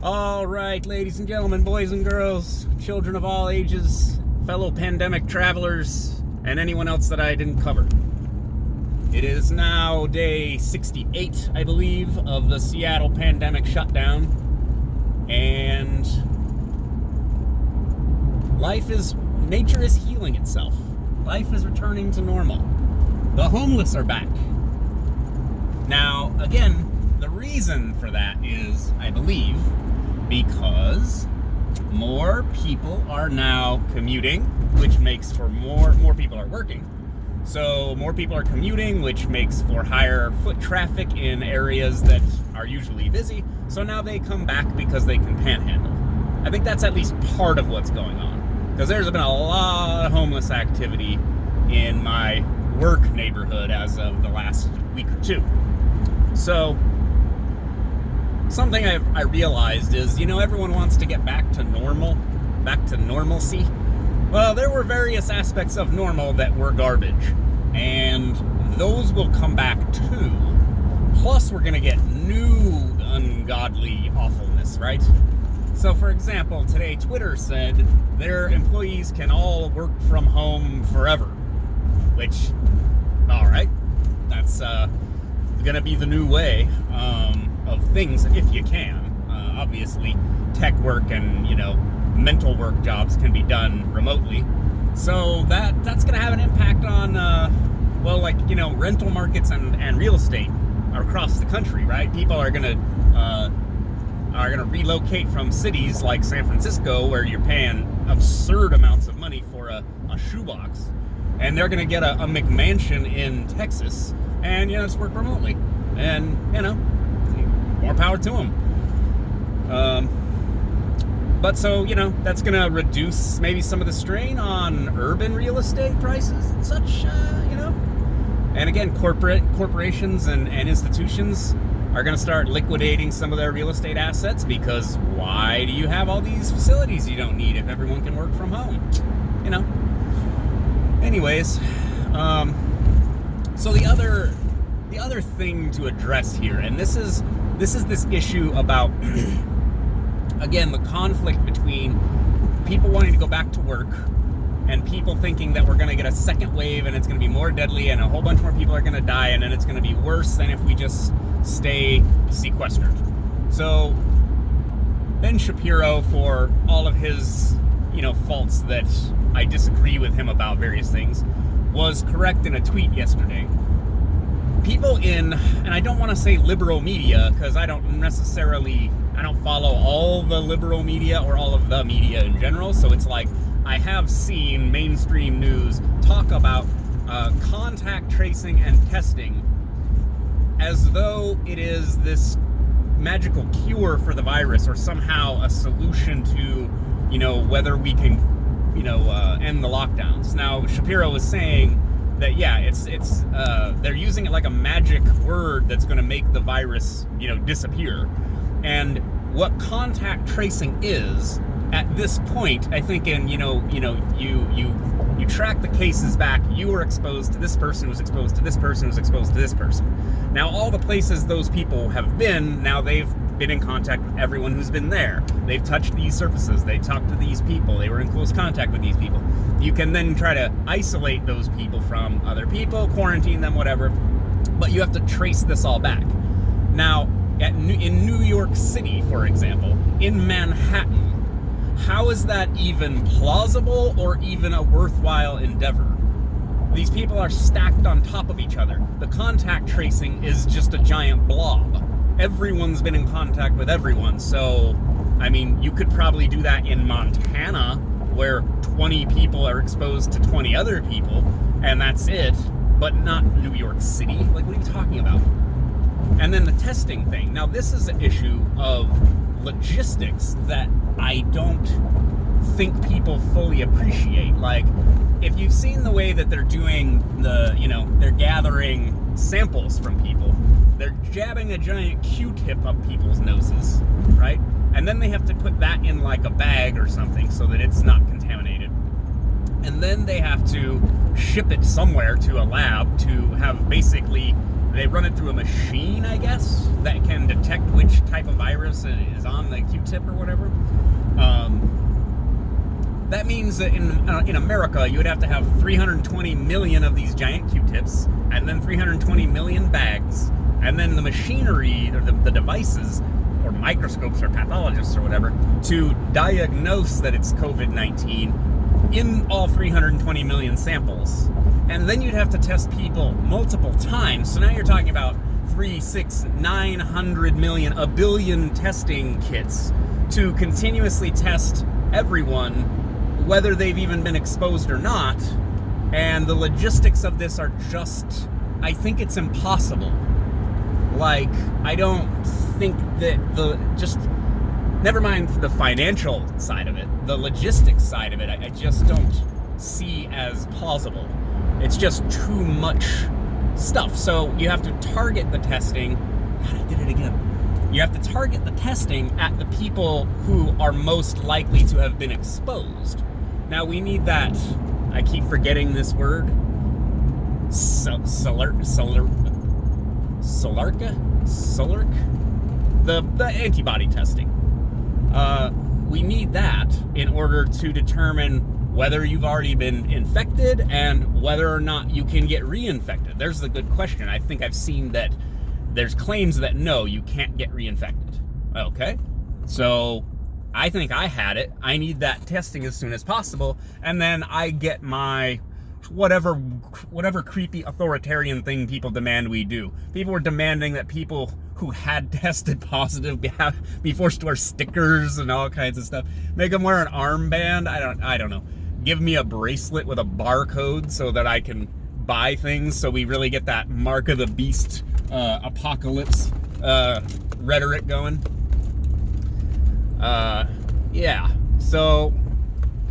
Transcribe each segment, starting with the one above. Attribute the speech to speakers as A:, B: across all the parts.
A: All right, ladies and gentlemen, boys and girls, children of all ages, fellow pandemic travelers, and anyone else that I didn't cover. It is now day 68, I believe, of the Seattle Pandemic Shutdown, and nature is healing itself. Life is returning to normal. The homeless are back. Now, again, the reason for that is, I believe, because more people are now commuting, which makes for more people are working. So more people are commuting, which makes for higher foot traffic in areas that are usually busy. So now they come back because they can panhandle. I think that's at least part of what's going on, because there's been a lot of homeless activity in my work neighborhood as of the last week or two. So something I realized is, everyone wants to get back to normal, back to normalcy. Well, there were various aspects of normal that were garbage, and those will come back too. Plus, we're going to get new ungodly awfulness, right? So, for example, today Twitter said their employees can all work from home forever, which, all right, that's going to be the new way of things if you can. Obviously, tech work and, mental work jobs can be done remotely. So that's going to have an impact on, rental markets and real estate across the country, right? People are going to relocate from cities like San Francisco, where you're paying absurd amounts of money for a shoebox, and they're going to get a McMansion in Texas and, just work remotely. And, more power to them. But so, that's going to reduce maybe some of the strain on urban real estate prices and such, And again, corporations and institutions are going to start liquidating some of their real estate assets, because why do you have all these facilities you don't need if everyone can work from home? Anyways, so the other thing to address here, and this is this issue about again, the conflict between people wanting to go back to work and people thinking that we're going to get a second wave and it's going to be more deadly and a whole bunch more people are going to die, and then it's going to be worse than if we just stay sequestered. So Ben Shapiro, for all of his, faults that I disagree with him about various things, was correct in a tweet yesterday. People in, and I don't want to say liberal media, because I don't follow all the liberal media or all of the media in general, so it's like I have seen mainstream news talk about contact tracing and testing as though it is this magical cure for the virus, or somehow a solution to, whether we can, end the lockdowns. Now, Shapiro was saying that, yeah, it's they're using it like a magic word that's going to make the virus, disappear. And what contact tracing is at this point, I think, in you track the cases back. You were exposed to this person, was exposed to this person, was exposed to this person. Now, all the places those people have been, now they've been in contact with everyone who's been there. They've touched these surfaces. They talked to these people. They were in close contact with these people. You can then try to isolate those people from other people, quarantine them, whatever. But you have to trace this all back. Now, in New York City, for example, in Manhattan, how is that even plausible or even a worthwhile endeavor? These people are stacked on top of each other. The contact tracing is just a giant blob. Everyone's been in contact with everyone. So, you could probably do that in Montana, where 20 people are exposed to 20 other people, and that's it, but not New York City. Like, what are you talking about? And then the testing thing. Now, this is an issue of logistics that I don't think people fully appreciate. Like, if you've seen the way that they're doing they're gathering samples from people, they're jabbing a giant Q-tip up people's noses, right? And then they have to put that in like a bag or something so that it's not contaminated. And then they have to ship it somewhere to a lab to have basically, they run it through a machine, I guess, that can detect which type of virus virus is on the Q-tip or whatever, that means that in America, you would have to have 320 million of these giant Q-tips, and then 320 million bags, and then the machinery, or the devices, or microscopes, or pathologists, or whatever, to diagnose that it's COVID-19 in all 320 million samples. And then you'd have to test people multiple times. So now you're talking about 3, 6, 900 million, a billion testing kits to continuously test everyone, whether they've even been exposed or not. And the logistics of this are just, I think it's impossible. Like, I don't think that never mind the financial side of it, the logistics side of it, I just don't see as plausible. It's just too much stuff. So you have to target the testing. God, I did it again. You have to target the testing at the people who are most likely to have been exposed. Now we need that, I keep forgetting this word, the antibody testing. We need that in order to determine whether you've already been infected and whether or not you can get reinfected. There's the good question. I think I've seen that there's claims that no, you can't get reinfected. Okay, so I think I had it. I need that testing as soon as possible, and then I get my whatever creepy authoritarian thing people demand we do. People were demanding that people who had tested positive be forced to wear stickers and all kinds of stuff. Make them wear an armband. I don't know. Give me a bracelet with a barcode so that I can buy things, so we really get that mark of the beast apocalypse rhetoric going. Yeah. So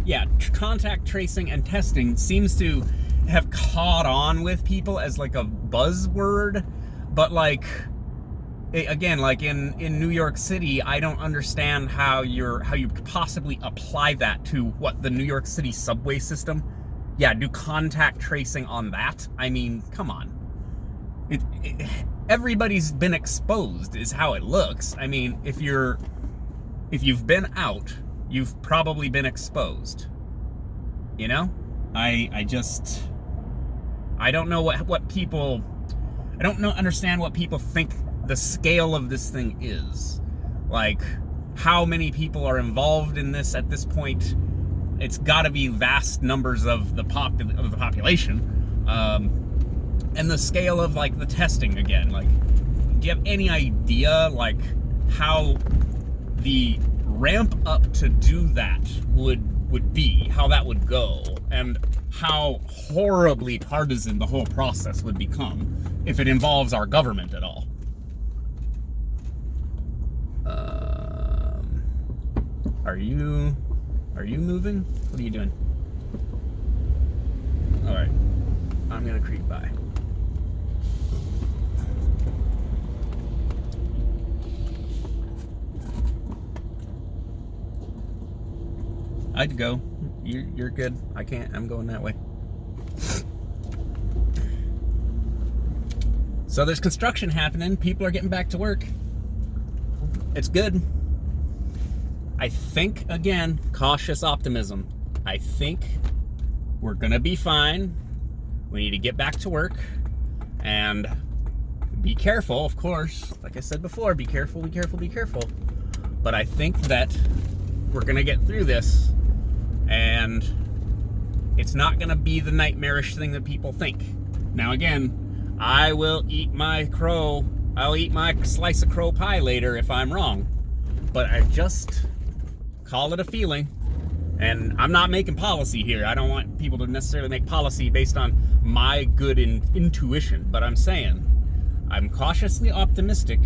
A: yeah, contact tracing and testing seems to have caught on with people as like a buzzword, but like, again, like in New York City, I don't understand how you could possibly apply that to what, the New York City subway system. Yeah, do contact tracing on that. I mean, come on. Everybody's been exposed is how it looks. I mean, if you've been out, you've probably been exposed. You know? I don't know what people, I don't understand what people think the scale of this thing is. Like, how many people are involved in this at this point? It's got to be vast numbers of the population, and the scale of like the testing again. Like, do you have any idea like how the ramp up to do that would be? How that would go, and how horribly partisan the whole process would become if it involves our government at all. Are you moving? What are you doing? All right, I'm gonna creep by. I'd go. You're good. I can't. I'm going that way. So there's construction happening. People are getting back to work. It's good. I think, again, cautious optimism. I think we're gonna be fine. We need to get back to work and be careful, of course. Like I said before, be careful, be careful, be careful. But I think that we're gonna get through this, and it's not gonna be the nightmarish thing that people think. Now again, I will eat my crow. I'll eat my slice of crow pie later if I'm wrong. But I just call it a feeling. And I'm not making policy here. I don't want people to necessarily make policy based on my good intuition. But I'm saying, I'm cautiously optimistic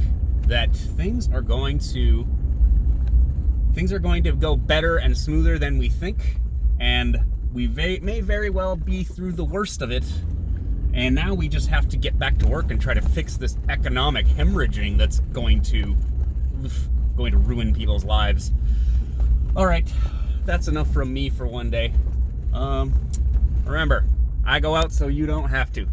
A: that things are going to go better and smoother than we think. And we may very well be through the worst of it. And now we just have to get back to work and try to fix this economic hemorrhaging that's going to ruin people's lives. All right, that's enough from me for one day. Remember, I go out so you don't have to.